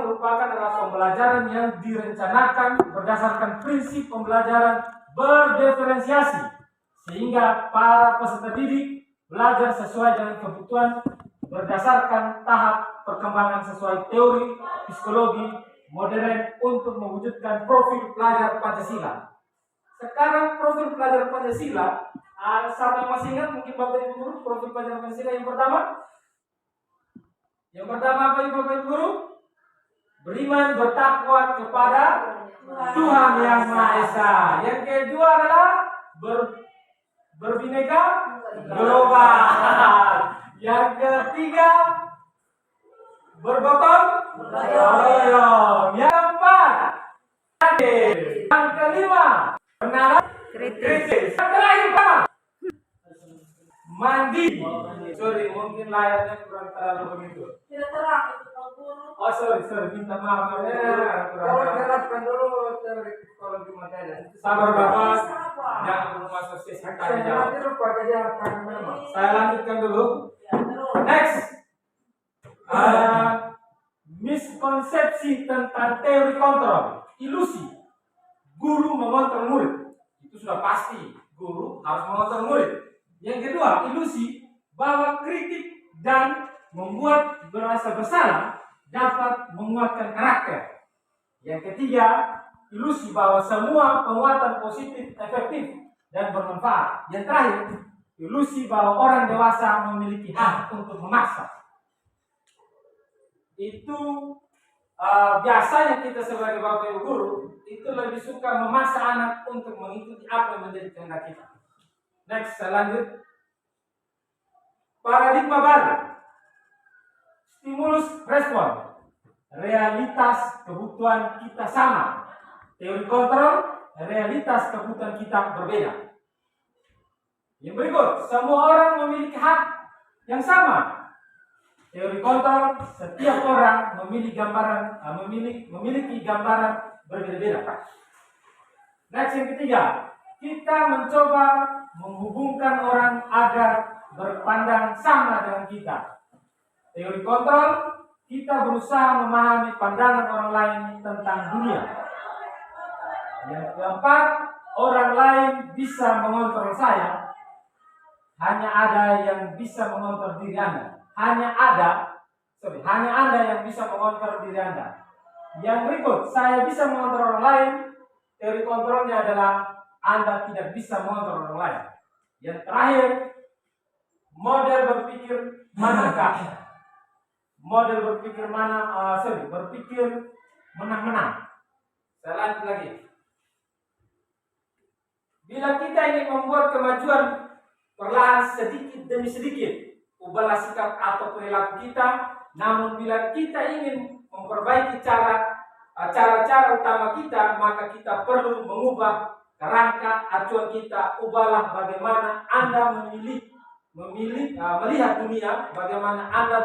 merupakan adalah pembelajaran yang direncanakan berdasarkan prinsip pembelajaran berdiferensiasi, sehingga para peserta didik belajar sesuai dengan kebutuhan berdasarkan tahap perkembangan sesuai teori psikologi modern untuk mewujudkan profil pelajar Pancasila. Sekarang profil pelajar Pancasila, siapa yang masih ingat mungkin Bapak Ibu Guru profil pelajar Pancasila yang pertama? Yang pertama apa Bapak Ibu Guru? Beriman bertakwa kepada Tuhan Yang Maha Esa. Yang kedua adalah berbineka global. Yang ketiga bergotong royong. Yang keempat adil. Yang kelima benar kritis. Yang terakhir apa? Mandi. Sorry, mungkin layarnya kurang terlalu begitu. Tidak terang itu Pak Guru. Oh sorry, minta maaf ya. Kalau jelaskan dulu teori psikologi modern. Sabar Bapak, jangan belum masuk sesi tanya jawab. Nanti lupa jadi akan memang. Saya lanjutkan dulu. Ya, terus. Next, miskonsepsi tentang teori kontrol, ilusi. Guru mengontrol murid, itu sudah pasti. Guru harus mengontrol murid. Yang kedua, ilusi bahwa kritik dan membuat merasa bersalah dapat menguatkan karakter. Yang ketiga, ilusi bahwa semua penguatan positif efektif dan bermanfaat. Yang terakhir, ilusi bahwa orang dewasa memiliki hak untuk memaksa. Itu biasanya kita sebagai bapak ibu guru itu lebih suka memaksa anak untuk mengikuti apa yang menjadi kehendak kita. Next, saya lanjut. Paradigma baru. Stimulus respon. Realitas kebutuhan kita sama. Teori kontrol, realitas kebutuhan kita berbeda. Yang berikut, semua orang memiliki hak yang sama. Teori kontrol, setiap orang memiliki gambaran berbeda-beda. Next, yang ketiga, kita mencoba menghubungkan orang agar berpandang sama dengan kita. Teori kontrol, kita berusaha memahami pandangan orang lain tentang dunia. Yang keempat, orang lain bisa mengontrol saya. Hanya ada yang bisa mengontrol diri Anda. Hanya Anda yang bisa mengontrol diri Anda. Yang berikut, saya bisa mengontrol orang lain. Teori kontrolnya adalah Anda tidak bisa mengontrol orang lain. Yang terakhir, model berpikir manakah? Berpikir menang-menang. Saya lanjut lagi. Bila kita ingin membuat kemajuan perlahan sedikit demi sedikit, ubahlah sikap atau perilaku kita. Namun bila kita ingin memperbaiki cara-cara utama kita, maka kita perlu mengubah kerangka acuan kita. Ubahlah bagaimana Anda melihat dunia, bagaimana Anda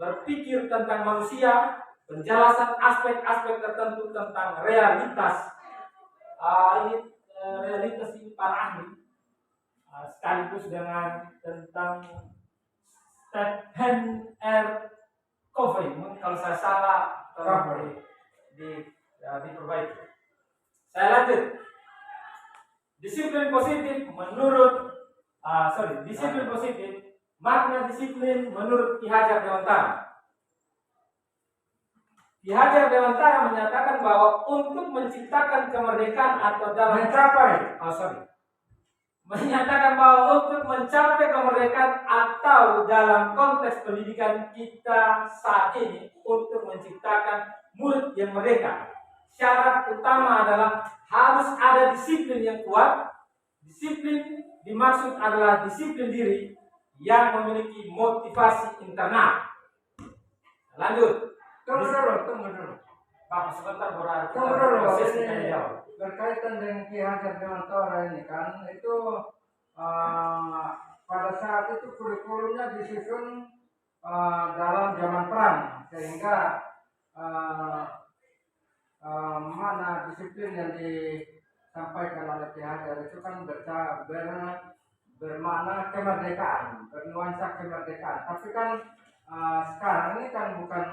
berpikir tentang manusia, penjelasan aspek-aspek tertentu tentang realitas. Realitas ini para ahli, sekaligus dengan tentang Stephen R. Covey. Kalau saya salah, tolong diperbaiki. Saya lanjut. Disiplin positif makna disiplin menurut Ki Hajar Dewantara. Ki Hajar Dewantara menyatakan bahwa untuk menciptakan kemerdekaan atau dalam menyatakan bahwa untuk mencapai kemerdekaan atau dalam konteks pendidikan kita saat ini, untuk menciptakan murid yang merdeka, syarat utama adalah harus ada disiplin yang kuat. Disiplin dimaksud adalah disiplin diri yang memiliki motivasi internal. Lanjut. Tunggu dulu. Bapak sebentar berarti. Tunggu dulu. Proses Ini tanya jawab. berkaitan dengan Ki Hajar Dewantara ini kan, itu pada saat itu kurikulumnya disusun dalam zaman perang, sehingga mana disiplin yang disampaikan oleh Ki Hajar itu kan bermakna kemerdekaan, bernuansa kemerdekaan. Tapi kan sekarang ini kan bukan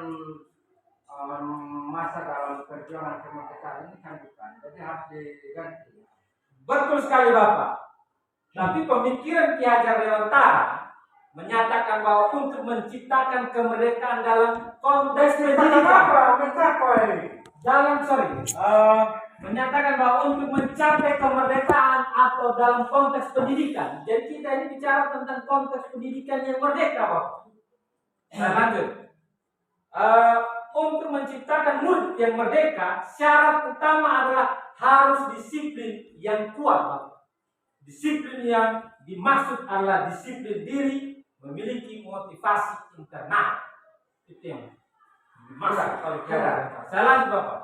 masa dalam perjuangan kemerdekaan ini kan bukan, jadi harus diganti. Betul sekali Bapak. Tapi pemikiran Ki Hajar Dewantara menyatakan bahwa untuk menciptakan kemerdekaan dalam konteks pendidikan, menyatakan bahwa untuk mencapai kemerdekaan atau dalam konteks pendidikan. Jadi kita ini bicara tentang konteks pendidikan yang merdeka, Bapak. Nah, lanjut. Untuk menciptakan murid yang merdeka, syarat utama adalah harus disiplin yang kuat, Bapak. Disiplin yang dimaksud adalah disiplin diri, memiliki motivasi internal. Itu yang dimaksud kalau kita. Saya lanjut, Bapak.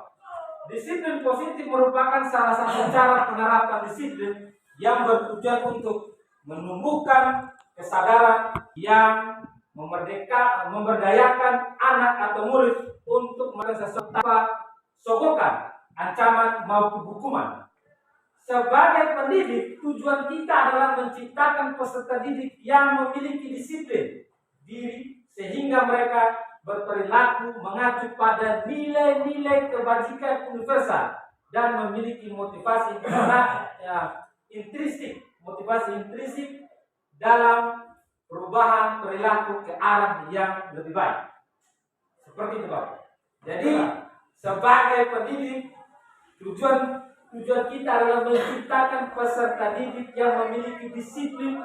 Disiplin positif merupakan salah satu cara penerapan disiplin yang bertujuan untuk menumbuhkan kesadaran yang memberdayakan anak atau murid untuk melakukan sesuatu tanpa sogokan, ancaman maupun hukuman. Sebagai pendidik, tujuan kita adalah menciptakan peserta didik yang memiliki disiplin diri sehingga mereka berperilaku mengacu pada nilai-nilai kebajikan universal dan memiliki motivasi intrinsik dalam perubahan perilaku ke arah yang lebih baik. Seperti itu, Pak. Jadi sebagai pendidik, tujuan kita adalah menciptakan peserta didik yang memiliki disiplin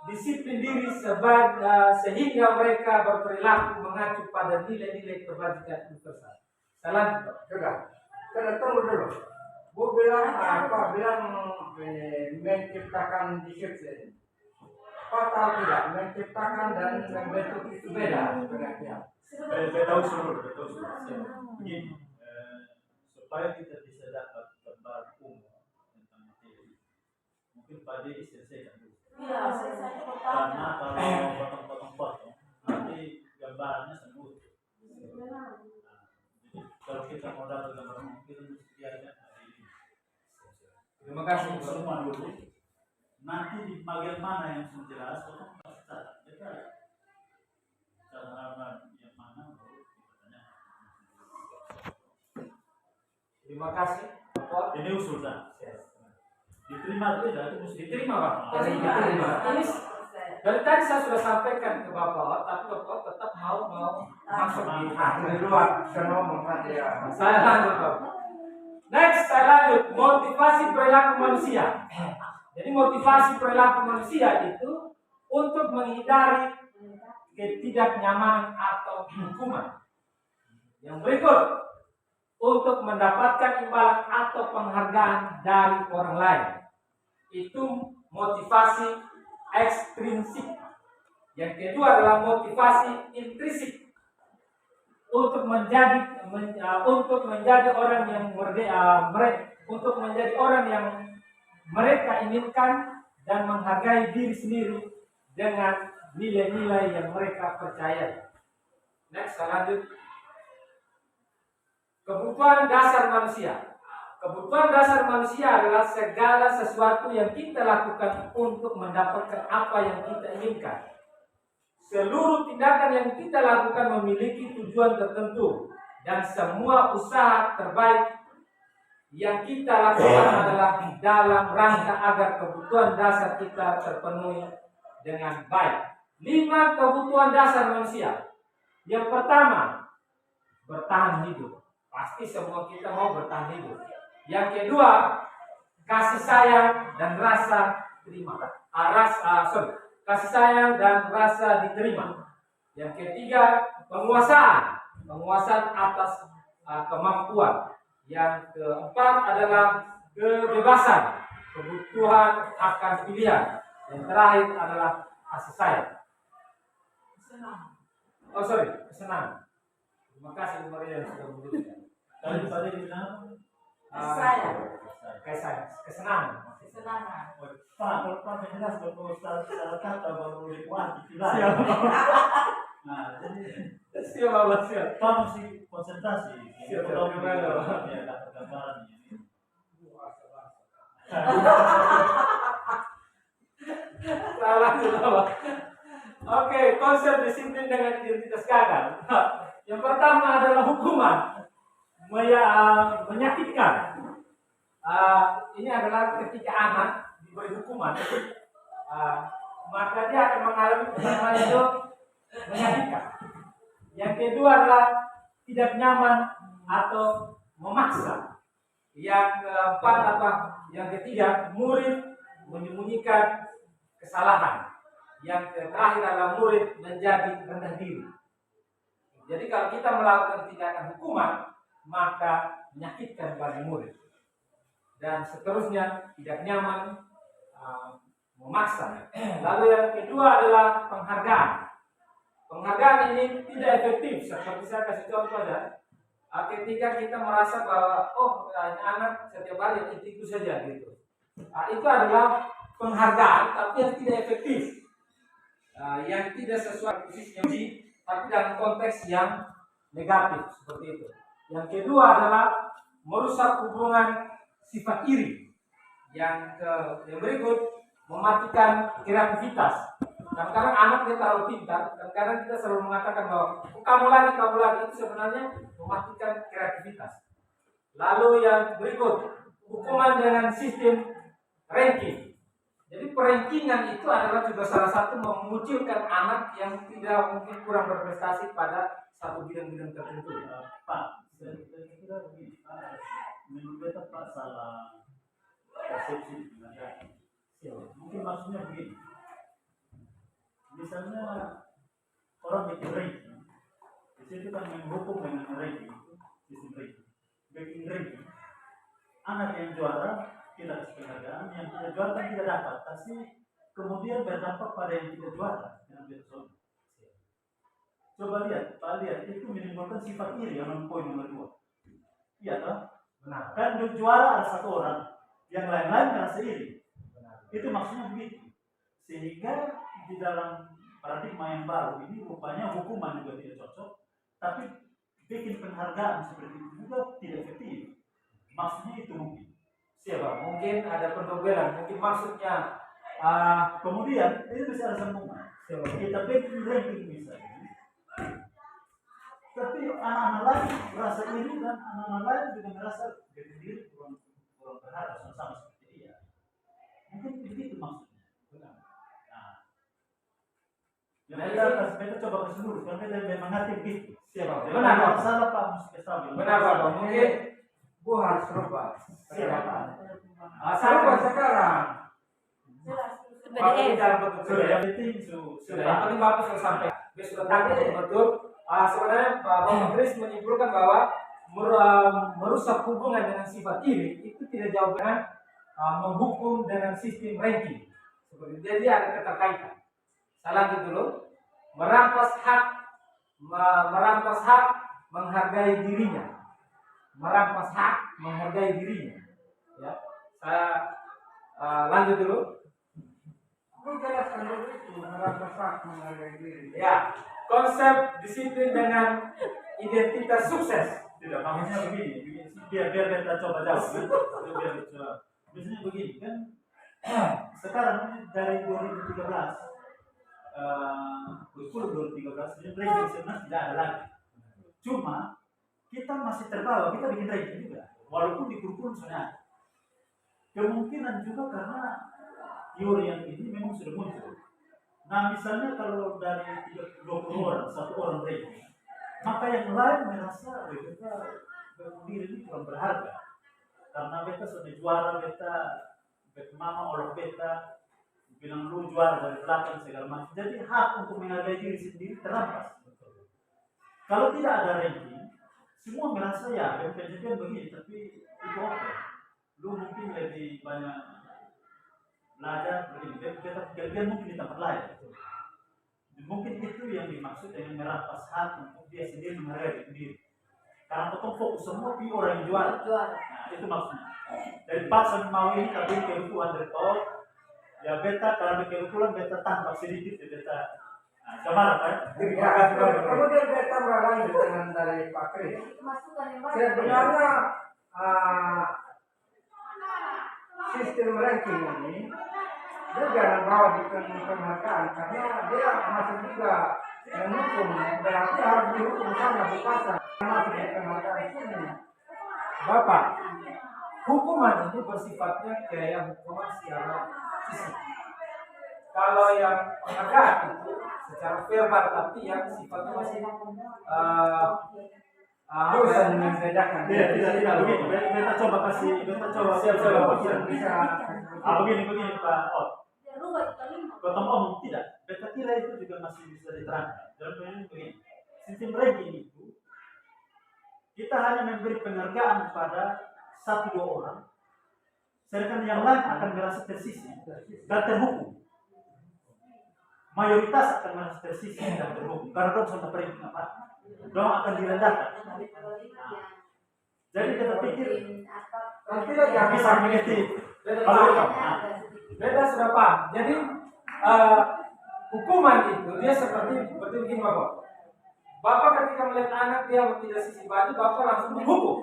diri sehingga mereka berperilaku mengacu pada nilai-nilai kebajikan universal. Salam. Sudah tunggu dulu. Bu bilang menciptakan disiplin. Apa tahu tidak menciptakan dan membentuk itu beda sebenarnya. Betul suruh. Begini, supaya kita bisa dapat gambar umum tentang materi, mungkin Pak Dedi selesaikan dulu. Iya, saya Karena kalau potong-potong, nanti gambarnya sembuh. Jadi kalau kita mau dapat gambar umum, kita mesti lihatnya hari ini. Terima kasih. Semua dulu. Nanti di bagian mana yang sudah jelas, orang pasti catat. Cara yang mana baru dipertanyakan. Terima kasih. Ini usulnya. Diterima atau tidak itu mesti Diterima, Pak. Jadi Diterima. Ini dari tadi saya sudah sampaikan ke Bapak, tapi Bapak tetap mau masuk di Di luar semua mengatakan ya. Saya lanjut, Bapak. Next, saya lanjut. Motivasi perilaku manusia. Jadi motivasi perilaku manusia itu untuk menghindari ketidaknyamanan atau hukuman. Yang berikut, untuk mendapatkan imbalan atau penghargaan dari orang lain. Itu motivasi ekstrinsik. Yang kedua adalah motivasi intrinsik. Untuk menjadi orang yang untuk menjadi orang yang mereka inginkan dan menghargai diri sendiri dengan nilai-nilai yang mereka percayai. Next, saya lanjut. Kebutuhan dasar manusia. Kebutuhan dasar manusia adalah segala sesuatu yang kita lakukan untuk mendapatkan apa yang kita inginkan. Seluruh tindakan yang kita lakukan memiliki tujuan tertentu dan semua usaha terbaik yang kita lakukan adalah dalam rangka agar kebutuhan dasar kita terpenuhi dengan baik. 5 kebutuhan dasar manusia. Yang pertama, bertahan hidup. Pasti semua kita mau bertahan hidup. Yang kedua, kasih sayang dan rasa terima. Kasih sayang dan rasa diterima. Yang ketiga, penguasaan atas kemampuan. Yang keempat adalah kebebasan, kebutuhan akan pilihan. Yang terakhir adalah kasih sayang. Kesenangan. Terima kasih Bu Maria yang sudah meluruskan. Tadi bilang Kesenangan. Pak, kalau Pak jelas kalau salah kata baru dikuat tidak. Nah, jadi Siap, Bapak, siap. Pak mesti konsentrasi. Siap, Kalau gimana? ya dapat gambaran ini. Salah, Bapak. Oke, konsep disiplin dengan identitas gagal. Yang pertama adalah hukuman menyakitkan. Ini adalah ketika anak diberi hukuman, maka dia akan mengalami pertama itu menyakitkan. Yang kedua adalah tidak nyaman atau memaksa. Yang keempat yang ketiga, murid menyembunyikan kesalahan. Yang terakhir adalah murid menjadi rendah diri. Jadi kalau kita melakukan tindakan hukuman, maka menyakitkan bagi murid. Dan seterusnya tidak nyaman, memaksa. Lalu yang kedua adalah penghargaan. Penghargaan ini tidak efektif. Seperti saya kasih contoh ya. Ketika kita merasa bahwa anak setiap hari itu saja gitu. Itu adalah penghargaan tapi yang tidak efektif. Yang tidak sesuai posisinya tapi dalam konteks yang negatif seperti itu. Yang kedua adalah merusak hubungan sifat iri. Yang berikut mematikan kreativitas. Kadang-kadang anak dia terlalu pintar, kadang-kadang kita selalu mengatakan bahwa kamu lagi itu sebenarnya mematikan kreativitas. Lalu yang berikut, hukuman dengan sistem ranking. Jadi perankingan itu adalah juga salah satu mengucilkan anak yang tidak mungkin kurang berprestasi pada satu bidang-bidang tertentu. Pak, saya kira begini, menurut beta Pak salah persepsi dengan mungkin maksudnya begini. Misalnya orang bikin ranking, di situ kan menghukum dengan ranking, sistem ranking. Bikin ranking, anak yang juara tidak kasih penghargaan, yang tidak juara kan tidak dapat, tapi kemudian berdampak pada yang tidak juara dengan betul. Coba lihat, Pak lihat, itu menimbulkan sifat iri yang poin nomor 2. Iya toh? Benar. Kan juara ada satu orang, yang lain-lain merasa iri. Benar. Itu maksudnya begitu. Sehingga di dalam paradigma yang baru ini rupanya hukuman juga tidak cocok, tapi bikin penghargaan seperti itu juga tidak efektif. Maksudnya itu mungkin. Siapa? Mungkin ada pendobelan, mungkin maksudnya kemudian ini bisa ada sambungan. Kita bikin ranking misalnya, tapi anak-anak lain merasa iri dan anak-anak lain juga merasa diri kurang berharga sama seperti dia. Mungkin begitu maksudnya. benar. Nah, kita coba kasih dulu, karena kita memang ngerti begitu. Siapa? Benar, Benar, Pak. salah Pak musik stabil. Benar, Pak. Mungkin Gua harus rubah. siapa? Rubah sekarang. Pak, ini dalam bentuk Sudah, yang penting sudah. Yang penting Bapak sudah sampai. Dia sudah tahu betul. Sebenarnya Bapak Kris menyimpulkan bahwa merusak hubungan dengan sifat iri itu tidak jauh dengan menghukum dengan sistem ranking. Seperti jadi ada keterkaitan. Saya lanjut dulu. Merampas hak menghargai dirinya. Merampas hak menghargai dirinya. Ya, saya lanjut dulu. Lu jelaskan dulu itu merampas hak menghargai diri. Ya, konsep disiplin dengan identitas sukses. tidak maksudnya begini biar kita coba jawab kan? Biar coba. Biasanya begini kan sekarang ini dari 2013 kurikulum 2013 ini ranking sebenarnya tidak ada lagi. Cuma kita masih terbawa, kita bikin ranking juga walaupun di kurikulum sudah ada. Kemungkinan juga karena teori yang ini memang sudah muncul. Nah misalnya kalau dari 20 orang, satu orang ranking, maka yang lain merasa beta berdiri ini kurang berharga karena beta sudah juara, beta mama oleh beta bilang lu juara dari belakang segala macam. Jadi hak untuk menghargai diri sendiri terampas. Kalau tidak ada ranking, semua merasa ya kejadian begini, tapi itu oke. Lu mungkin lebih banyak belajar begini, beta kejadian mungkin di tempat lain. Mungkin itu yang dimaksud dengan merampas hak untuk dia sendiri menghargai diri. Karena betul fokus semua di orang yang juara. Nah, itu maksudnya. Dari pas mau ini tapi kebutuhan dari bawah, ya beta kalau kebutuhan beta tambah sedikit, ya beta. Nah, kemana kan? Kemudian beta beralih dengan dari Pak Kris. Sebenarnya sistem ranking ini dia jangan bawa di penghargaan karena dia masuk juga Menghukum berarti harus dihukum sama berpasang. Masuk di penghargaan sini. Bapak, hukuman itu bersifatnya kayak hukuman secara fisik. Kalau yang penghargaan itu secara verbal, tapi yang sifatnya masih Bisa membedakan. Tidak begini. Beta coba Siap. Bisa. Begini Pak Ot. Potong omong tidak. Beta kira itu juga masih bisa diterangkan. Dalam begini. Sistem ranking itu kita hanya memberi penghargaan kepada 1-2 orang, sedangkan yang lain akan merasa tersisih dan terhukum. Mayoritas akan merasa tersisih dan terhukum karena dong sudah ranking apa? Dong akan direndahkan. Jadi kita pikir Nanti lagi bisa mengerti. Beda sudah paham. Jadi hukuman itu dia seperti begini Bapak. Bapak ketika melihat anak dia tidak sisi baju, Bapak langsung menghukum.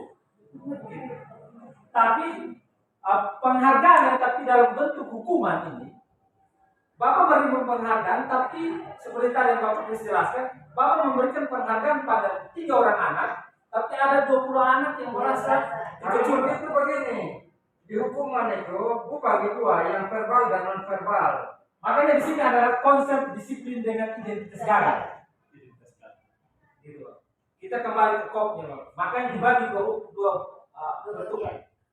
Tapi penghargaan yang tapi dalam bentuk hukuman ini, Bapak beri penghargaan, tapi seperti tadi yang Bapak jelaskan, Bapak memberikan penghargaan pada 3 orang anak, tapi ada 20 anak yang merasa Kecil dikecilkan. itu begini, di hukuman itu bagi 2, yang verbal dan non verbal. Makanya di sini adalah konsep disiplin dengan identitas gagal. Gitu. Kita kembali ke kopnya, Bapak. Makanya dibagi dua bentuk,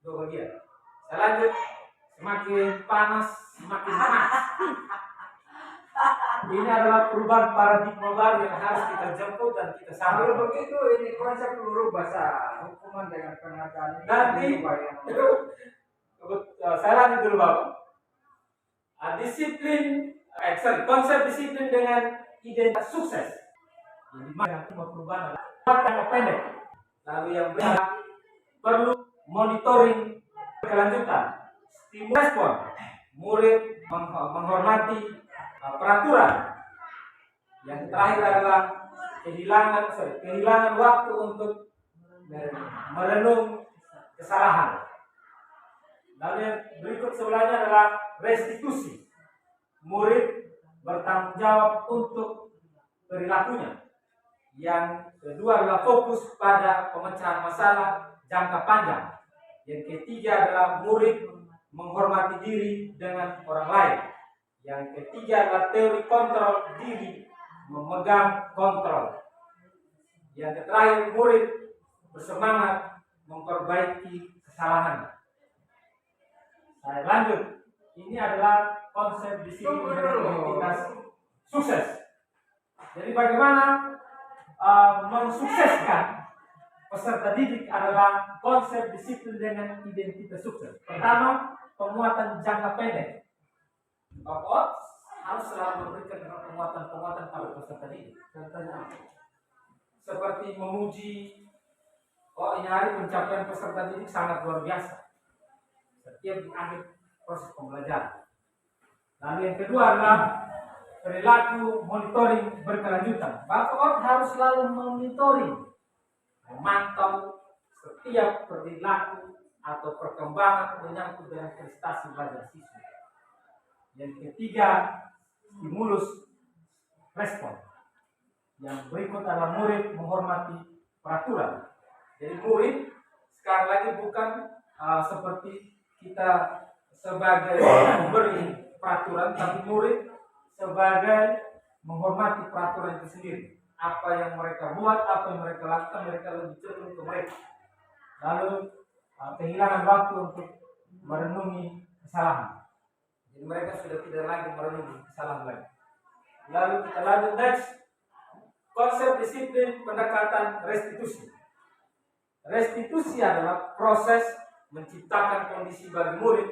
2 bagian. Saya lanjut, semakin panas semakin panas. Ini adalah perubahan paradigma baru yang harus kita jemput dan kita Kalau sambut. begitu ini konsep peluru basah, hukuman dengan penghargaan ini. Nanti saya lanjut dulu Bapak. Konsep disiplin dengan identitas sukses. Yang dimana perubahan jangka pendek. Lalu yang perlu monitoring berkelanjutan, stimulus respon, murid menghormati peraturan. Yang terakhir adalah kehilangan waktu untuk merenung kesalahan. Lalu yang berikut sebelahnya adalah restitusi. Murid bertanggung jawab untuk perilakunya. Yang kedua adalah fokus pada pemecahan masalah jangka panjang. Yang ketiga adalah murid menghormati diri dengan orang lain. Yang ketiga adalah teori kontrol diri, memegang kontrol. Yang terakhir, murid bersemangat memperbaiki kesalahan. Saya lanjut. Ini adalah konsep disiplin identitas sukses. Jadi bagaimana mensukseskan peserta didik adalah konsep disiplin dengan identitas sukses. Pertama, penguatan jangka pendek. Bapak harus selalu memberikan penguatan-penguatan pada peserta didik. Contohnya seperti memuji, ini hari pencapaian peserta didik sangat luar biasa. Setiap di akhir proses pembelajaran. Lalu yang kedua adalah perilaku monitoring berkelanjutan. Bapak harus selalu monitoring, memantau setiap perilaku atau perkembangan menyangkut dengan prestasi belajar siswa. Yang ketiga, stimulus respon. Yang berikut adalah murid menghormati peraturan. Jadi murid sekarang lagi bukan seperti kita sebagai memberi peraturan, tapi murid sebagai menghormati peraturan itu sendiri. Apa yang mereka buat, apa yang mereka lakukan, mereka lebih cenderung ke mereka. Lalu kehilangan waktu untuk merenungi kesalahan. Jadi mereka sudah tidak lagi merenungi kesalahan lagi. Lalu kita lanjut next. Konsep disiplin pendekatan restitusi. Restitusi adalah proses menciptakan kondisi bagi murid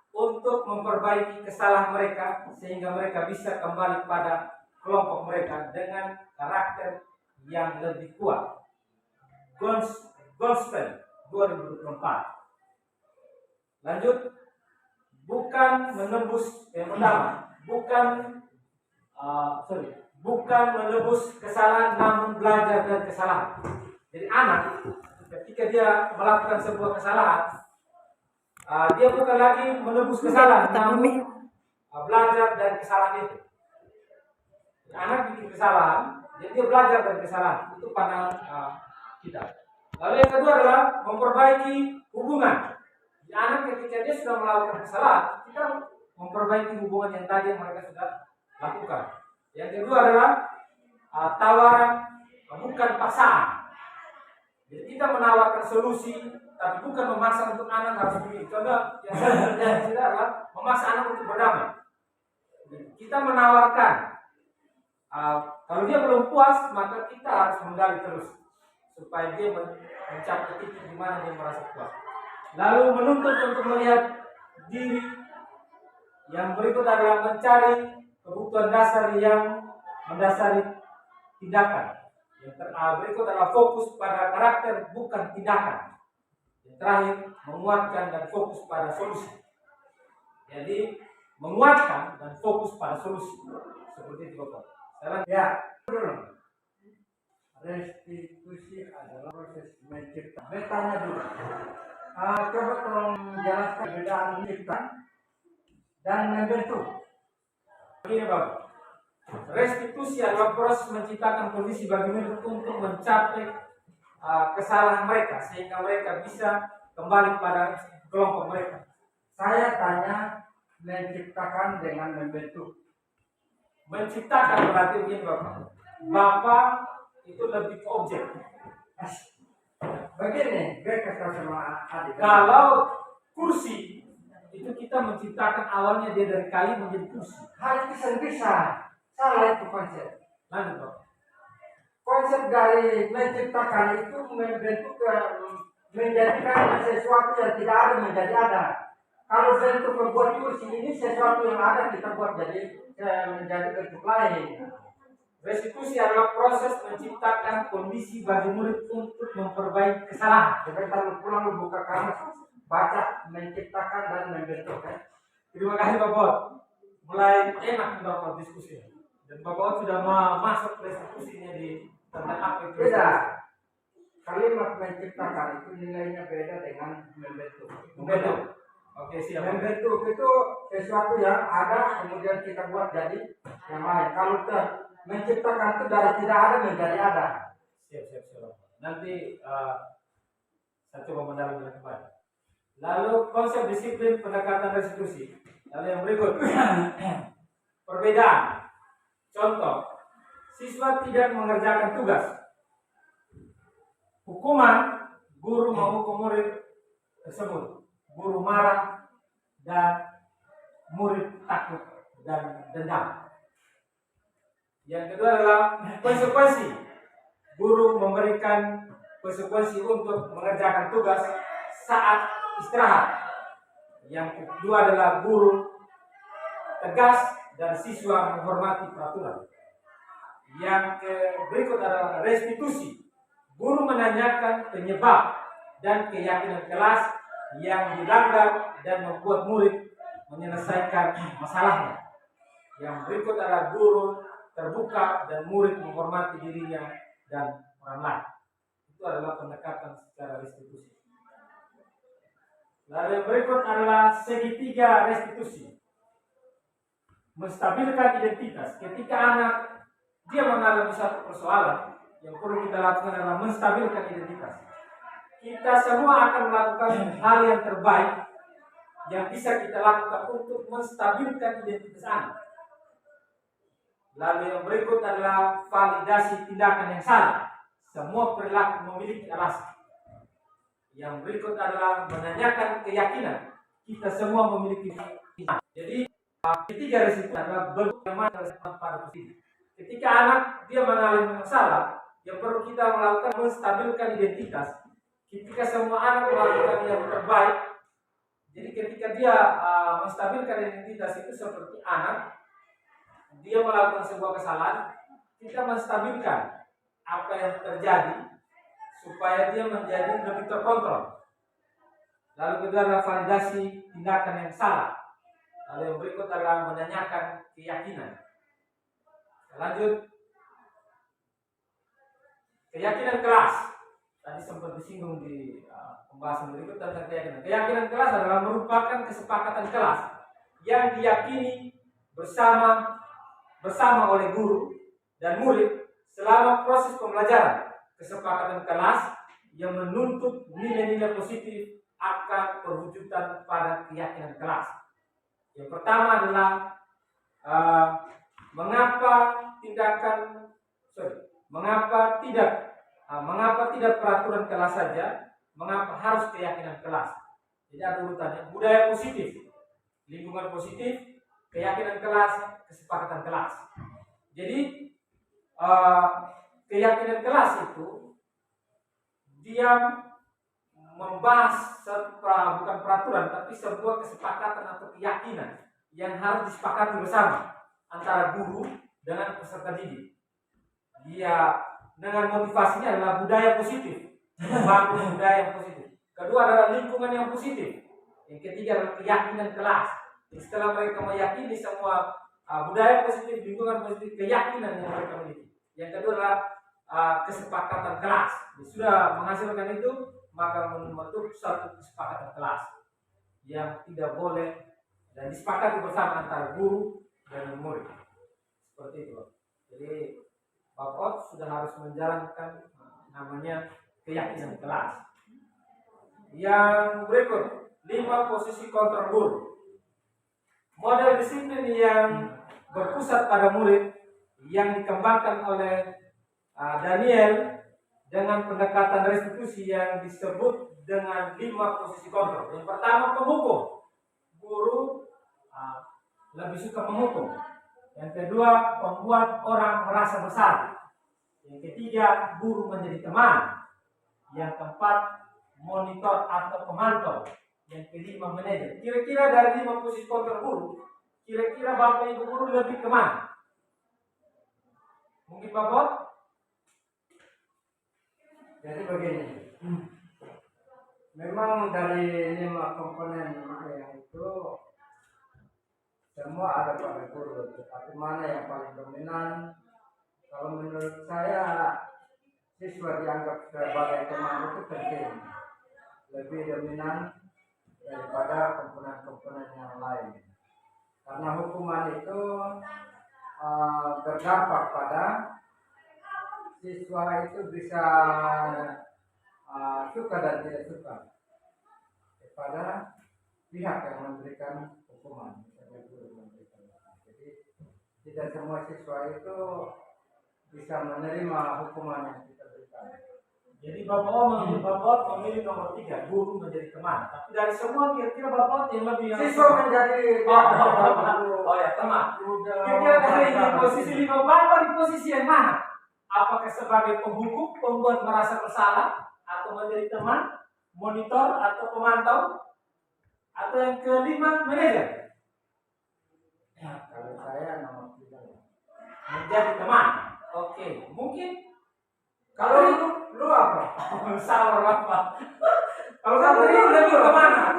untuk memperbaiki kesalahan mereka sehingga mereka bisa kembali pada kelompok mereka dengan karakter yang lebih kuat. Gospel 2024. Lanjut, bukan menebus yang pertama, bukan menebus kesalahan namun belajar dari kesalahan. Jadi anak ketika dia melakukan sebuah kesalahan, dia bukan lagi menebus kesalahan, namun belajar dari kesalahan itu. Anak bikin kesalahan, Jadi dia belajar dari kesalahan. Itu pandangan kita. Lalu yang kedua adalah memperbaiki hubungan. Di anak ketika dia sudah melakukan kesalahan, kita memperbaiki hubungan yang tadi yang mereka sudah lakukan. Yang kedua adalah tawaran, bukan paksaan. Jadi kita menawarkan solusi, tapi bukan memaksa untuk anak harus begini. Contoh yang saya terjadi adalah memaksa anak untuk berdamai. Kita menawarkan, kalau dia belum puas, maka kita harus menggali terus supaya dia mencapai titik di mana dia merasa puas. Lalu menuntut untuk melihat diri. Yang berikut adalah mencari kebutuhan dasar yang mendasari tindakan. Yang berikut adalah fokus pada karakter bukan tindakan. Yang terakhir, menguatkan dan fokus pada solusi. Jadi menguatkan dan fokus pada solusi. Seperti itu Bapak. Sekarang Ya, betul. Restitusi adalah proses mencipta. Bertanya dulu. Coba tolong jelaskan perbedaan mencipta dan membentuk. begini Bapak. Restitusi adalah proses menciptakan kondisi bagi mereka untuk mencapai kesalahan mereka sehingga mereka bisa kembali pada kelompok mereka. Saya tanya menciptakan dengan membentuk. Menciptakan berarti begini Bapak. Bapak itu lebih ke objek. Begini, gue kasih sama adik. Kalau kursi itu kita menciptakan awalnya dia dari kayu menjadi kursi. Hal itu bisa. Salah itu konsep. Lanjut Bapak. Konsep dari menciptakan itu membentuk menjadikan sesuatu yang tidak ada menjadi ada. Kalau bentuk membuat kursi ini sesuatu yang ada kita buat menjadi bentuk lain. Restitusi adalah proses menciptakan kondisi bagi murid untuk memperbaiki kesalahan. Sebentar lu pulang lu buka kamus, baca menciptakan dan membentuk. Terima kasih Bapak. Mulai enak Bapak diskusi. Dan Bapak sudah masuk restitusinya di tentang apa itu. Beda. Kalimat menciptakan itu nilainya beda dengan membentuk. Membentuk. Oke siap. Membentuk itu sesuatu yang ada kemudian kita buat jadi yang lain. Kalau menciptakan itu dari tidak ada menjadi ada. Siap. Nanti saya coba mendalami kembali. Lalu konsep disiplin pendekatan restitusi. Lalu yang berikut perbedaan. Contoh, siswa tidak mengerjakan tugas. Hukuman, guru menghukum murid tersebut. Guru marah dan murid takut dan dendam. Yang kedua adalah konsekuensi. Guru memberikan konsekuensi untuk mengerjakan tugas saat istirahat. Yang kedua adalah guru tegas dan siswa menghormati peraturan. Yang berikut adalah restitusi. Guru menanyakan penyebab dan keyakinan kelas yang dilanggar dan membuat murid menyelesaikan masalahnya. Yang berikut adalah guru terbuka dan murid menghormati dirinya dan orang lain. Itu adalah pendekatan secara restitusi. Lalu yang berikut adalah segitiga restitusi. Menstabilkan identitas. Ketika anak dia mengalami satu persoalan, yang perlu kita lakukan adalah menstabilkan identitas. Kita semua akan melakukan hal yang terbaik yang bisa kita lakukan untuk menstabilkan identitas anak. Lalu yang berikut adalah validasi tindakan yang salah. Semua perilaku memiliki alasan. Yang berikut adalah menanyakan keyakinan. Kita semua memiliki iman. Jadi ketiga resiko adalah bagaimana respon pada posisi. Ketika anak dia mengalami masalah, yang perlu kita melakukan menstabilkan identitas. Ketika semua anak melakukan yang terbaik, jadi ketika dia menstabilkan identitas itu seperti anak, dia melakukan sebuah kesalahan, kita menstabilkan apa yang terjadi supaya dia menjadi lebih terkontrol. Lalu kedua adalah validasi tindakan yang salah. Lalu yang berikut adalah menanyakan keyakinan. Lanjut, keyakinan kelas. Tadi sempat disinggung di pembahasan berikut tentang keyakinan. Keyakinan kelas adalah merupakan kesepakatan kelas yang diyakini bersama oleh guru dan murid selama proses pembelajaran, kesepakatan kelas yang menuntut nilai-nilai positif akan perwujudan pada keyakinan kelas. Yang pertama adalah mengapa tidak peraturan kelas saja, mengapa harus keyakinan kelas. Jadi ada urutannya, budaya positif, lingkungan positif, keyakinan kelas, kesepakatan kelas. Jadi keyakinan kelas itu dia membahas bukan peraturan tapi sebuah kesepakatan atau keyakinan yang harus disepakati bersama antara guru dengan peserta didik. Dia dengan motivasinya adalah budaya positif, membangun budaya yang positif. Kedua adalah lingkungan yang positif. Yang ketiga adalah keyakinan kelas. Jadi setelah mereka meyakini semua budaya positif, lingkungan positif, keyakinan yang mereka miliki. Yang kedua adalah kesepakatan kelas. Jadi sudah menghasilkan itu, maka membentuk satu kesepakatan kelas yang tidak boleh dan disepakati bersama antara guru dan murid. Seperti itu. Jadi Bapak sudah harus menjalankan namanya keyakinan kelas. Yang berikut, 5 posisi kontrol guru. Model disiplin yang berpusat pada murid yang dikembangkan oleh Daniel dengan pendekatan restitusi yang disebut dengan 5 posisi kontrol. Yang pertama, penghukum. Guru lebih suka menghukum. Yang kedua, membuat orang merasa bersalah. Yang ketiga, guru menjadi teman. Yang keempat, monitor atau pemantau. Yang kelima, manajer. Kira-kira dari 5 posisi kontrol guru, kira-kira Bapak Ibu guru lebih kemana? Mungkin Bapak? Jadi begini, memang dari 5 komponen yang itu semua ada pada guru, tapi mana yang paling dominan? Kalau menurut saya, siswa dianggap sebagai teman itu penting, lebih dominan daripada komponen-komponen yang lain. Karena hukuman itu berdampak pada siswa itu bisa suka dan tidak suka kepada pihak yang memberikan hukuman. Jadi tidak semua siswa itu bisa menerima hukuman yang kita berikan. Jadi Bapak memilih nomor 3, guru menjadi teman. Tapi dari semua kira-kira Bapak yang lebih Siswa menjadi teman. Kira-kira dari posisi 5 Bapak di posisi yang mana? Apakah sebagai penghukum, pembuat merasa bersalah, atau menjadi teman, monitor atau pemantau, atau yang kelima manajer? Kalau saya nomor 3 Menjadi teman. Oke, mungkin kalau lu apa? salah Bapak. Kalau Patri lebih kemana?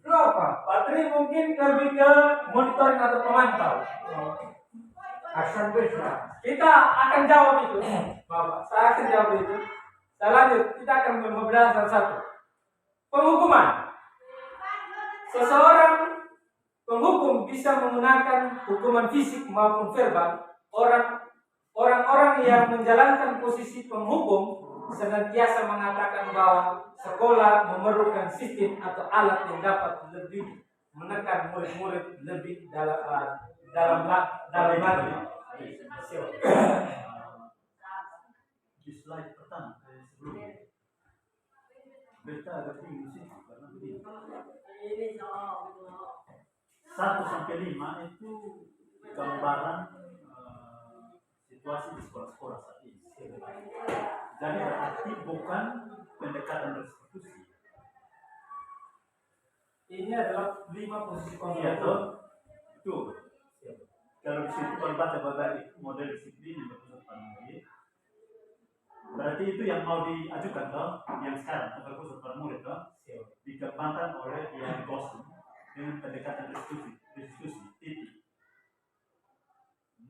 Lu apa? Patri mungkin lebih ke monitoring atau pemantau. Asal bisa. Kita akan jawab itu, Bapak. Saya akan jawab itu. Saya lanjut. Kita akan membahas satu-satu. Penghukuman. Seseorang penghukum bisa menggunakan hukuman fisik maupun verbal. Orang-orang yang menjalankan posisi penghukum senantiasa mengatakan bahwa sekolah memerlukan sistem atau alat yang dapat lebih menekan murid-murid lebih dalam lagi. Di slide pertama sebelumnya beta agak bingung sih karena begini 1 sampai 5 itu gambaran situasi di sekolah-sekolah saat ini. Jadi berarti bukan pendekatan restitusi. Ini adalah 5 posisi Iya kontrol. toh? Itu. Kalau di situ kalau baca model disiplin yang berpusat pada murid, berarti itu yang mau diajukan toh, yang sekarang berpusat pada murid toh, dikembangkan oleh yang dosen dengan pendekatan restitusi titik.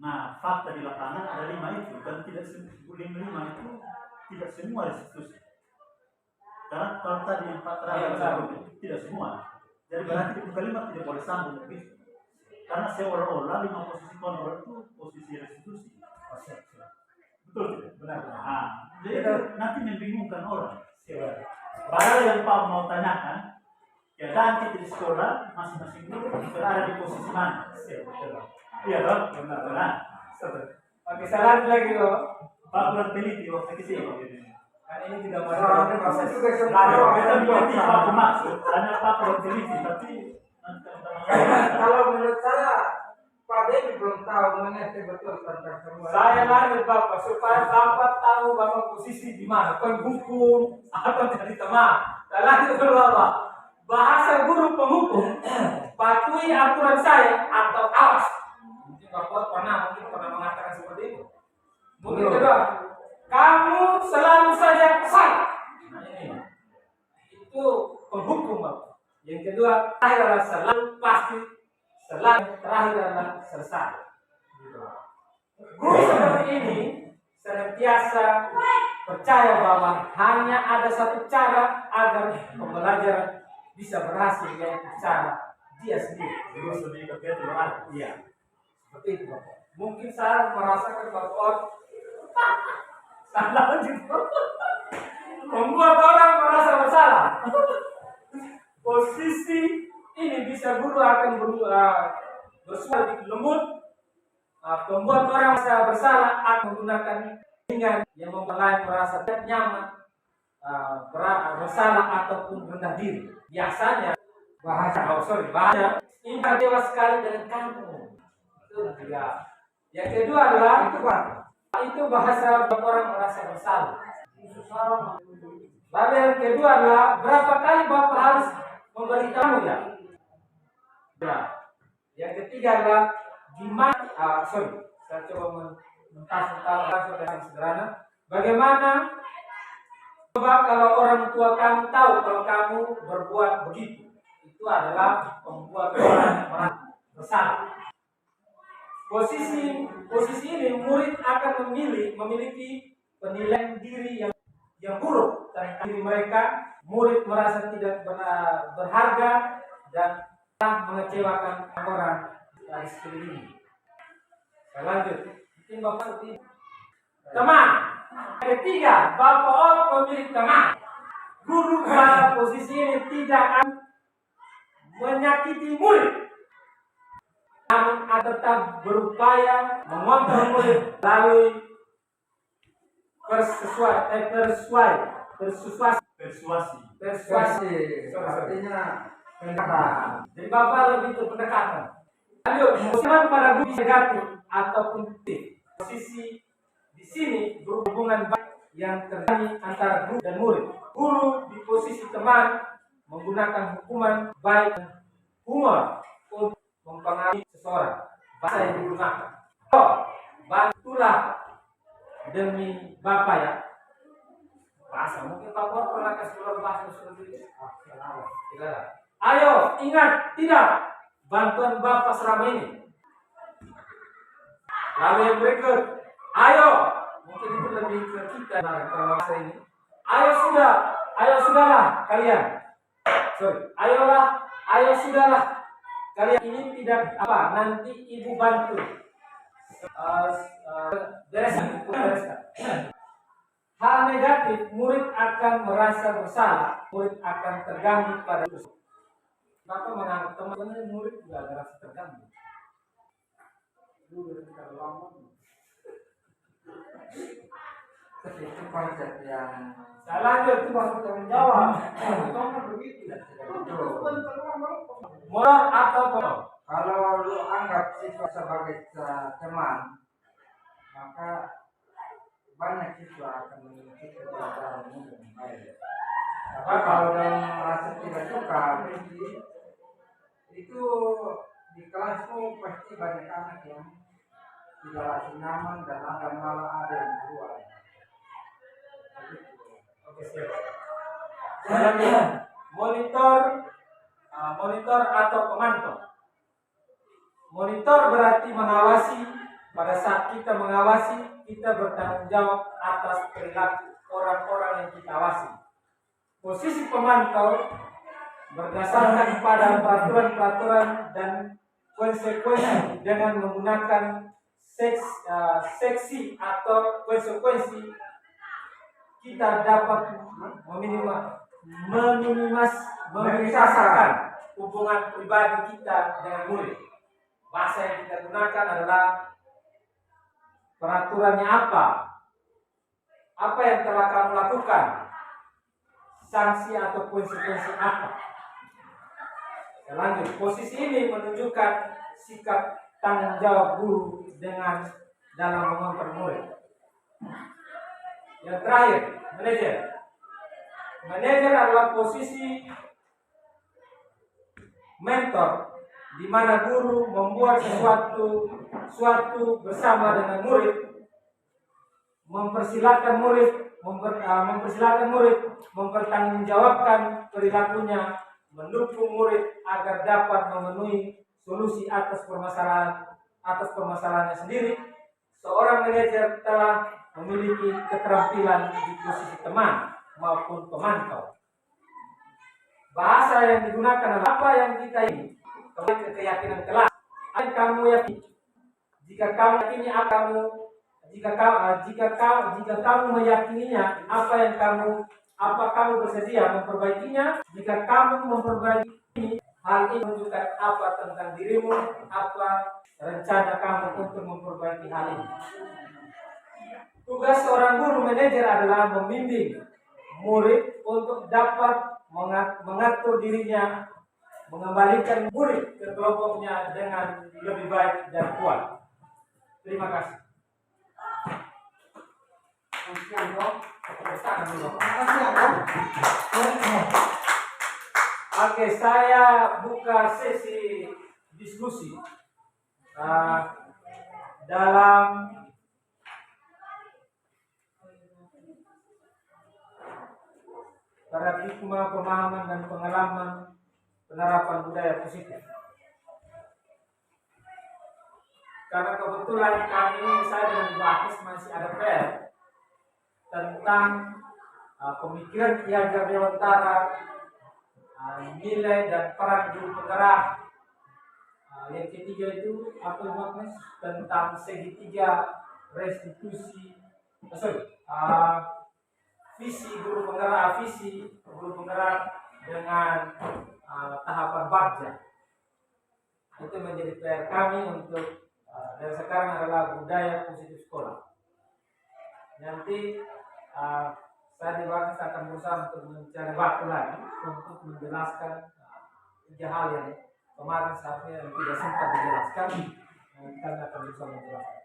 Nah, fakta di lapangan ada 5 itu, dan tidak 5 itu tidak semua restitusi. Karena kalau tadi yang Pak terakhir tidak semua. Jadi berarti itu kalimat tidak boleh sambung begitu. Karena seolah-olah 5 posisi kontrol itu posisi restitusi. Betul tidak? Benar. Nah, jadi itu nanti membingungkan orang. Siap. Padahal yang Pak mau tanyakan, keadaan kita di sekolah masing-masing guru berada di posisi mana? Siap. Betul. Iya dong? Benar. Nah, Oke, salah lagi loh. Pak kurang teliti waktu kecil. Kan ini tidak masuk Soalnya dalam Bapak proses. juga sempat Nah, orang kita buat mengerti sama. Pak maksud, hanya Pak kurang teliti, tapi nanti teman-teman Kalau menurut saya Pak Dewi belum tahu mengerti betul tentang semua. Saya lanjut Bapak supaya Bapak tahu Bapak posisi di mana, penghukum atau jadi teman. Saya lanjut ke Bapak. Bahasa guru penghukum, patuhi aturan saya atau awas. Mungkin Bapak pernah mengatakan seperti itu. Mungkin Belum. kedua, kamu selalu saja salah. Nah ini itu penghukum Bapak. Yang kedua, terakhir adalah selalu pasti, selalu terakhir adalah selesai. Gitu. Guru seperti ini senantiasa percaya bahwa hanya ada satu cara agar pembelajaran bisa berhasil, yaitu cara dia sendiri. terus lebih ke ketuaan. Iya, seperti itu Bapak. Mungkin saya merasakan Bapak salah juga, membuat orang merasa bersalah. Posisi ini bisa guru akan bersuara lebih lembut, membuat orang merasa bersalah akan menggunakan ringan yang membuat merasa tidak nyaman, bersalah ataupun rendah diri. Biasanya bahasa ini dewa sekali dengan kamu. Itu dia. Yang kedua adalah itu bahasa orang merasa bersalah. Lalu yang kedua adalah berapa kali Bapak harus memberitahu ya? Ya. Yang ketiga adalah gimana? Saya coba mentafsirkan dengan sederhana. Bagaimana coba kalau orang tua kamu tahu kalau kamu berbuat begitu? Itu adalah membuat orang merasa bersalah. Posisi ini murid akan memiliki penilaian diri yang buruk tentang diri mereka. Murid merasa tidak berharga dan telah mengecewakan orang dari sekeliling. Saya lanjut. Mungkin Bapak seperti teman. Ketiga, Bapak memilih teman. Guru pada posisi ini tidak akan menyakiti murid, namun akan tetap berupaya mengontrol murid melalui persuasi. Artinya pendekatan. Jadi Bapak lebih ke pendekatan. Lanjut, musliman pada guru negatif ataupun positif. Posisi di sini berhubungan baik yang terjadi antara guru dan murid. Guru di posisi teman menggunakan hukuman baik dan humor untuk mempengaruhi seseorang. Bahasa yang digunakan. Bantulah demi Bapak ya. Bahasa mungkin Bapak pernah kasih keluar bahasa seperti itu. Tidak. Ayo ingat tidak bantuan Bapak selama ini. Lalu yang berikut, ayo mungkin itu lebih ke kita kalau bahasa ini. Ayo sudahlah kalian. Ayo sudahlah kalian ini tidak apa nanti ibu bantu bereskan. Hal negatif, murid akan merasa bersalah, murid akan terganggu pada itu. Bapak menganggap teman-teman murid juga merasa terganggu. Itu konsep yang Saya lanjut itu masuk tanggung jawab. Moral atau pokok? kalau lu anggap siswa sebagai teman, maka banyak siswa akan mengikuti pelajaranmu dengan baik. Tapi kalau dia merasa tidak suka, benci, itu di kelasmu pasti banyak anak yang tidak rasa nyaman dan malah ada yang keluar. Oke, siap. Monitor atau pemantau. Monitor berarti mengawasi. Pada saat kita mengawasi, kita bertanggung jawab atas perilaku orang-orang yang kita awasi. Posisi pemantau berdasarkan pada peraturan-peraturan dan konsekuensi dengan menggunakan seksi atau konsekuensi kita dapat meminimisasikan hubungan pribadi kita dengan murid. Bahasa yang kita gunakan adalah peraturannya apa yang telah kamu lakukan, sanksi atau konsekuensi apa. Lanjut, posisi ini menunjukkan sikap tanggung jawab guru dalam mengontrol murid. Yang terakhir, manajer. Manajer adalah posisi mentor di mana guru membuat sesuatu bersama dengan murid, mempersilahkan murid mempertanggungjawabkan perilakunya, mendukung murid agar dapat memenuhi solusi atas permasalahannya sendiri. Seorang manajer telah memiliki keterampilan di posisi teman maupun pemantau. Bahasa yang digunakan adalah apa yang kita ini, keyakinan kelas. Apa yang kamu yakini? Jika kamu yakini jika kamu meyakininya, apa kamu bersedia memperbaikinya? Jika kamu memperbaiki hal ini, menunjukkan apa tentang dirimu, apa rencana kamu untuk memperbaiki hal ini. Tugas seorang guru manajer adalah membimbing murid untuk dapat mengatur dirinya, mengembalikan murid ke kelompoknya dengan lebih baik dan kuat. Terima kasih. Oke, saya buka sesi diskusi dalam paradigma pemahaman dan pengalaman penerapan budaya positif. Karena kebetulan saya dengan Bu Akis masih ada PR tentang pemikiran Ki Hajar Dewantara, nilai dan peran guru penggerak. Yang ketiga itu apa Mas? Tentang segitiga restitusi, visi guru penggerak dengan tahapan bagja. Itu menjadi PR kami untuk dan sekarang adalah budaya positif sekolah. Nanti saya di Bakas akan berusaha untuk mencari waktu lagi untuk menjelaskan 3 hal yang kemarin seharusnya tidak sempat dijelaskan. Kami akan berusaha menjelaskan.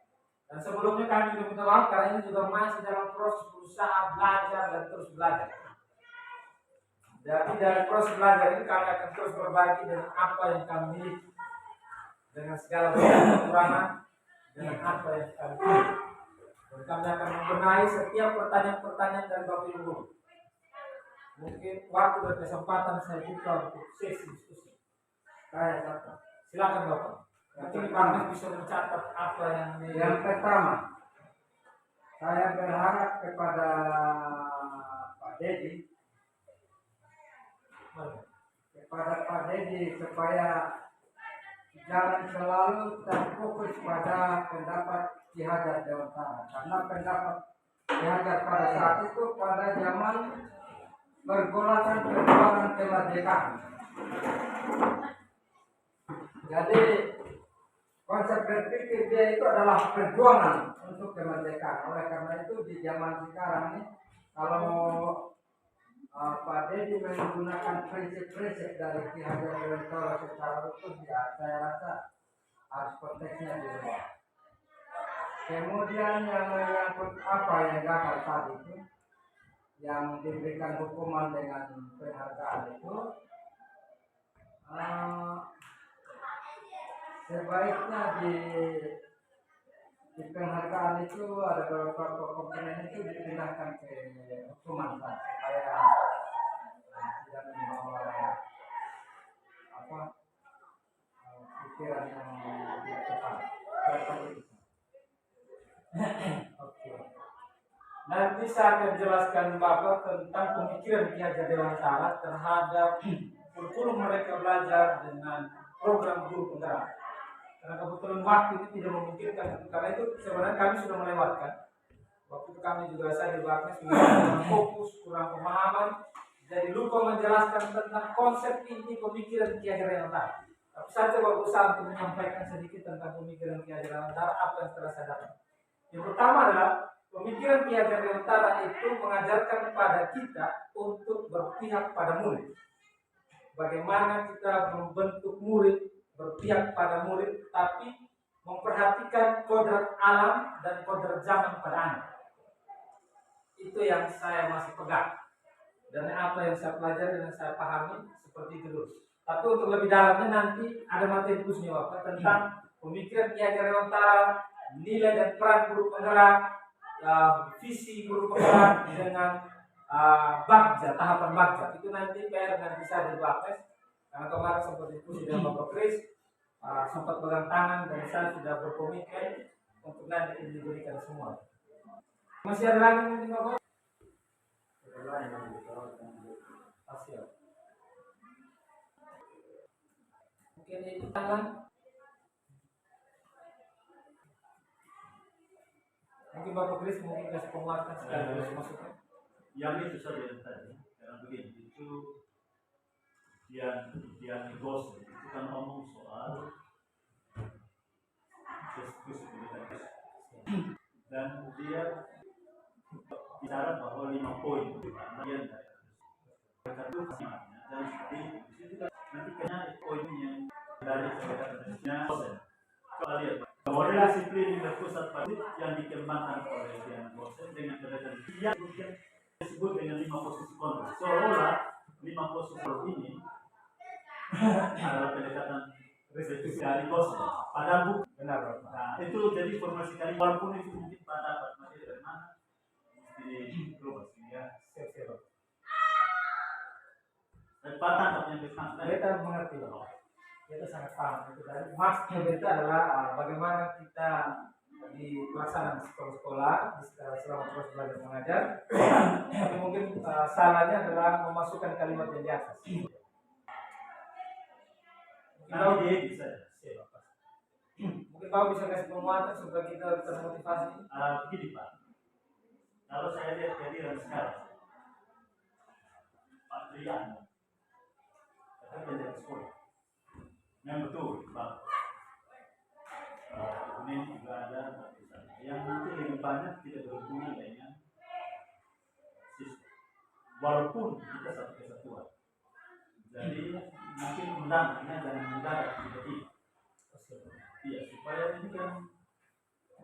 Dan sebelumnya kami juga minta maaf karena ini juga masih dalam proses berusaha belajar dan terus belajar. Jadi dari proses belajar ini kami akan terus berbagi dengan apa yang kami miliki, dengan segala kekurangan, dengan apa yang kami miliki. Dan kami akan membenahi setiap pertanyaan-pertanyaan dari Bapak Ibu. Mungkin waktu dan kesempatan saya buka untuk sesi diskusi. Silakan Bapak. Mungkin Pak bisa mencatat apa yang pertama, saya berharap kepada Pak Dedi supaya jangan selalu terfokus pada pendapat Ki Hajar Dewantara, karena pendapat Ki Hajar pada saat itu pada zaman pergolakan perjuangan kemerdekaan. Jadi konsep berpikir dia itu adalah perjuangan untuk kemerdekaan. Oleh karena itu di zaman sekarang ini, kalau Pak Dedi menggunakan prinsip-prinsip dari Ki Hajar Dewantara secara utuh, ya saya rasa harus konteksnya dirubah. Kemudian yang menyangkut apa yang gagal tadi itu, yang diberikan hukuman dengan penghargaan itu, sebaiknya di penghargaan itu ada beberapa komponen itu dipindahkan ke hukuman supaya tidak membawa pikiran yang tidak tepat. Oke. Nanti saya akan jelaskan Bapak tentang pemikiran Ki Hajar Dewantara terhadap kurikulum mereka belajar dengan program guru penggerak. Karena kebetulan waktu itu tidak memungkinkan. Karena itu sebenarnya kami sudah melewatkan. Waktu itu kami juga saya di Baknes juga kurang fokus, kurang pemahaman. Jadi lupa menjelaskan tentang konsep inti pemikiran Ki Hajar Dewantara. Tapi saya coba berusaha untuk menyampaikan sedikit tentang pemikiran Ki Hajar Dewantara apa yang telah saya dapat. Yang pertama adalah pemikiran Ki Hajar Dewantara itu mengajarkan kepada kita untuk berpihak pada murid. Bagaimana kita membentuk murid, berpihak pada murid, tapi memperhatikan kodrat alam dan kodrat zaman pada anak. Itu yang saya masih pegang. Dan apa yang saya pelajari dan saya pahami seperti itu dulu. Tapi untuk lebih dalamnya nanti ada materi khususnya Bapak tentang pemikiran Ki Hajar Dewantara, nilai dan peran guru penggerak, visi guru penggerak dengan bagja, tahapan bagja. Itu nanti PR nanti saya di Baknes. Karena kemarin sempat diskusi dengan Bapak Kris, sempat pegang tangan dan saya sudah berkomitmen untuk nanti diberikan semua. Masih ada lagi mungkin Bapak? Mungkin itu tangan. Mungkin Bapak Kris mungkin kasih penguatan sekali masuknya. Yang itu saja yang tadi, karena begini, itu yang gosip itu kan ngomong soal dan dia bicara bahwa 5 poin bagian dari itu khasmatnya dan seperti itu kan nanti kayaknya poin yang dari sebenarnya dosen. Coba lihat model disiplin berpusat pada yang dikembangkan oleh Dian Dosen dengan berdasarkan dia disebut dengan 5 posisi kontrol. Seolah-olah 5 posisi kontrol ini adalah pendekatan restitusi dari dosen. Padahal bukan. Benar Bapak. Nah, itu jadi formasi kali walaupun itu mungkin pada dapat materi dari mana mesti berubah sehingga Siap. dan patah yang berkaitan Kita mengerti Bapak. Kita sangat paham itu tadi. Maksudnya itu adalah bagaimana kita di pelaksanaan sekolah-sekolah di selama proses belajar mengajar. Tapi mungkin salahnya adalah memasukkan kalimat yang di atas. nanti dia bisa. Mungkin Bapak bisa kasih penguatan supaya kita termotivasi. Begini Pak, kalau saya lihat kehadiran sekarang Pak Trian katakan dari sekolah yang betul Pak ini juga ada yang nanti lebih banyak tidak berhubungan dengan sistem walaupun kita satu kesatuan jadi mungkin undangnya dan mendadak tidak iya supaya ini kan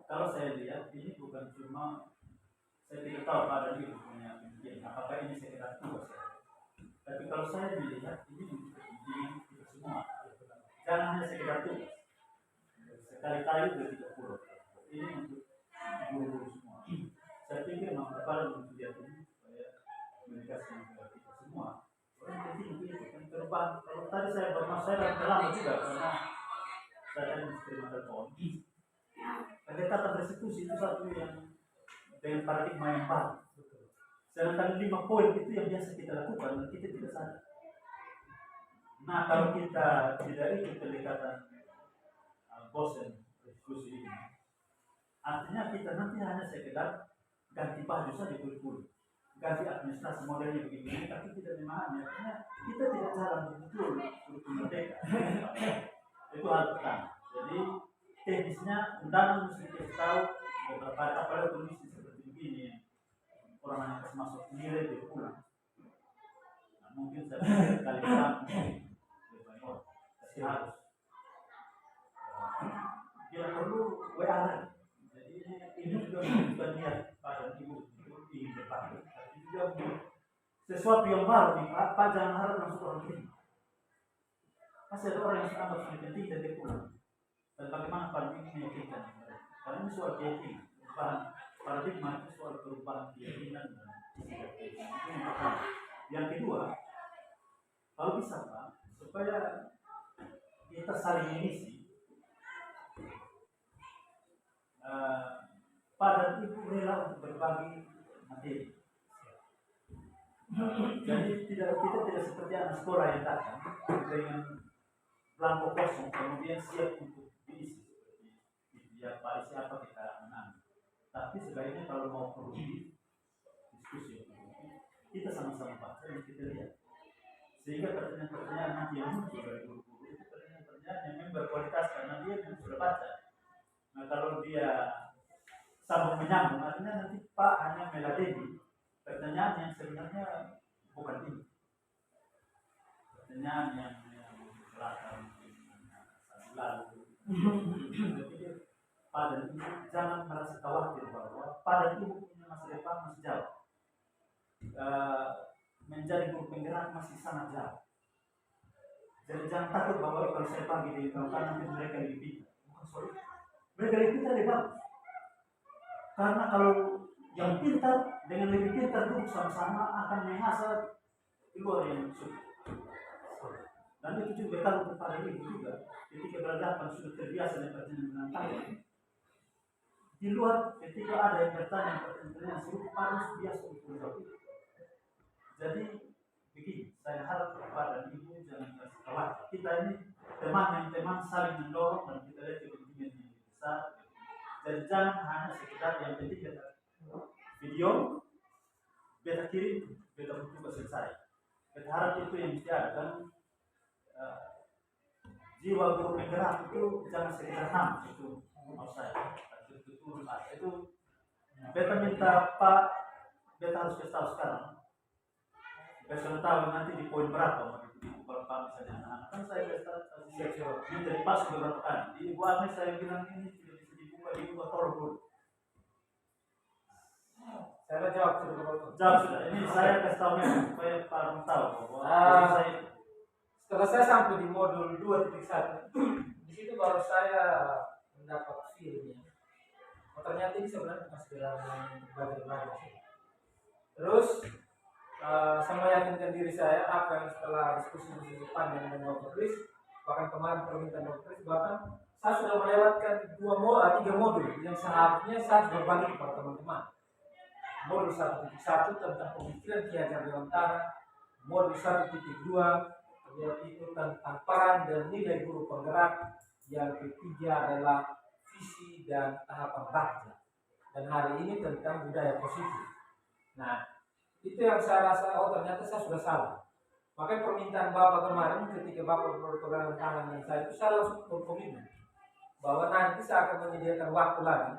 kalau saya lihat ini bukan cuma saya tidak tahu pada diri punya pemikiran apakah ini sekedar tugas tapi kalau saya melihat ini untuk kepentingan kita semua jangan hanya sekedar tugas sekali-kali sudah 30 ini untuk guru semua saya pikir memang kepala untuk lihat ini supaya mereka semua kita semua orang penting itu kan terbang kalau tadi saya bermasalah lama juga karena saya eksperimental pohon. Pendekatan restitusi itu satu yang dengan paradigma yang baru. Sedangkan 5 poin itu yang biasa kita lakukan dan kita tidak sadar. Nah kalau kita tidak ikut pendekatan bosen restitusi ini, artinya kita nanti hanya sekedar ganti baju saja kurikulum, ganti administrasi modelnya begini, tapi tidak memahami. Artinya kita tidak jalan betul kurikulum merdeka. Itu hal pertama. Jadi teknisnya undangan mesti kita tahu beberapa apalagi kondisi seperti begini orang yang kasih masuk nilai dia pulang. Nah, mungkin saya pikir kali lebih banyak tapi harus bila perlu WA lagi. Jadi ini juga bukan niat pada ibu itu ingin cepat, tapi juga sesuatu yang baru nih Pak jangan harap langsung orang ini. Masih ada orang yang sangat penting dan dia pulang. Dan bagaimana paradigma meyakinkan mereka? Karena ini soal keyakinan. Paradigma itu soal perubahan keyakinan dan itu yang pertama. Yang kedua, kalau bisa Pak, supaya kita saling mengisi, pada ibu rela untuk berbagi materi. Jadi kita tidak seperti anak sekolah yang datang dengan belangko kosong kemudian siap untuk diisi seperti ya Pak siapa kita menang. Tapi sebaiknya kalau mau produktif diskusi kita sama-sama baca dan kita lihat sehingga pertanyaan-pertanyaan nanti yang muncul dari guru-guru itu pertanyaan-pertanyaan yang memang berkualitas karena dia yang sudah baca. Nah kalau dia sambung menyambung artinya nanti Pak hanya meladeni pertanyaan yang sebenarnya bukan ini. Pertanyaan yang belakang lalu. Jadi pada ibu jangan merasa khawatir bahwa pada ibu punya masa depan masih jauh. Menjadi guru penggerak masih sangat jauh. Jadi jangan takut bahwa kalau saya panggil di kampung nanti mereka lebih pintar. Bukan soal itu. Mereka lebih pintar lebih bagus. Karena kalau yang pintar dengan lebih pintar duduk sama-sama akan mengasah keluar yang sulit. Dan itu juga kalau kepada ibu juga ketika berhadapan sudah terbiasa dengan pertanyaan di luar ketika ada yang bertanya pertanyaan sulit harus biasa untuk menjawab. Jadi begini, saya harap kepada ibu jangan merasa khawatir. Kita ini teman saling mendorong dan kita lihat kepentingan yang besar. Jadi jangan hanya sekedar yang penting kita video, beta kirim, beta buka selesai. Kita harap itu yang mesti ada kan. Jiwa guru penggerak itu jangan sekedar nama itu mau saya. Itu beta minta Pak, beta harus kasih tahu sekarang. Beta sudah tahu nanti di poin berapa di berapa misalnya anak-anak kan saya minta dipas beberapa kali. Di Ibu Agnes saya bilang ini tidak bisa dibuka tolong dulu. Saya jawab sudah. Jawab sudah. Ini saya kasih tahu supaya Pak Rum tahu bahwa saya setelah saya sampai di modul 2.1 di situ baru saya mendapat feelnya. Oh, ternyata ini sebenarnya masih dalam belajar. Terus saya meyakinkan diri saya apa yang setelah diskusi panjang dengan Dr. Chris, bahkan kemarin permintaan Dr. Chris, bahkan saya sudah melewatkan 3 modul yang seharusnya saya berbagi kepada teman-teman. Modul 1.1 tentang pemikiran Ki Hajar Dewantara, modul 1.2 yaitu tentang peran dan nilai guru penggerak, yang ketiga adalah visi dan tahapan baca, dan hari ini tentang budaya positif. Nah, itu yang saya rasa, oh ternyata saya sudah salah. Makanya permintaan Bapak kemarin ketika Bapak berpegangan tangan dengan saya itu saya langsung berkomitmen bahwa nanti saya akan menyediakan waktu lagi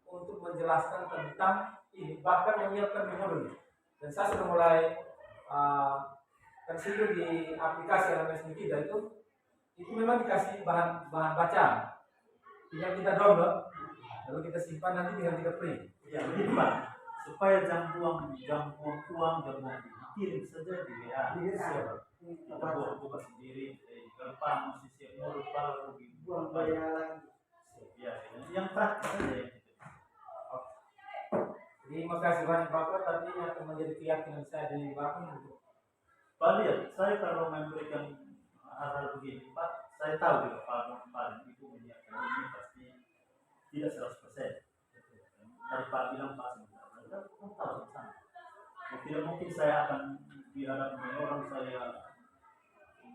untuk menjelaskan tentang ini, bahkan menyiapkan modul. Dan saya sudah mulai kan situ di aplikasi LMS Nikita itu memang dikasih bahan bacaan, tinggal kita download lalu kita simpan, nanti tinggal kita print. ya begitu Pak, supaya jam buang uang, jam buang kirim saja di WA. Kita buka sendiri. Kalau Pak masih siap modul baru buang bayaran. Ya, yang praktis saja yang itu. Terima kasih banyak Bapak, tapi ini akan menjadi keyakinan saya dari Bapak untuk Pak lihat, saya kalau memberikan hal-hal begini, Pak, saya tahu juga Pak kemarin Ibu menyiapkan ini pasti tidak 100%. Tadi Pak bilang Pak sebenarnya, kita tahu sama. Tidak mungkin saya akan dihadapi orang saya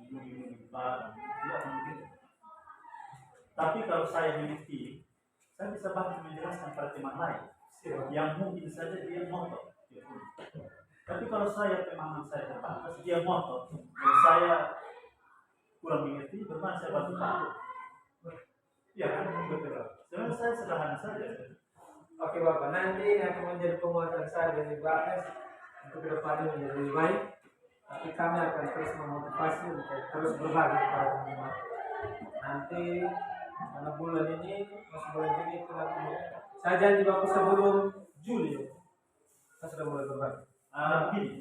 menunggu Pak, tidak akan begitu. Tapi kalau saya mengerti, saya bisa bantu menjelaskan pada teman lain yang mungkin saja dia ngotot. Tapi kalau saya pemahaman saya terbatas, dia ngotot, dan saya kurang mengerti, bagaimana saya bantu Pak? Ya kan, betul. Sebenarnya saya sederhana saja. Oke Bapak, nanti yang akan menjadi penguatan saya dari Bapak untuk kedepannya menjadi lebih baik. Tapi kami akan terus memotivasi untuk terus berbagi kepada teman-teman. Nanti karena bulan ini masih bulan Juni itu nanti saya janji Bapak sebelum Juli saya sudah mulai berbagi. Gini,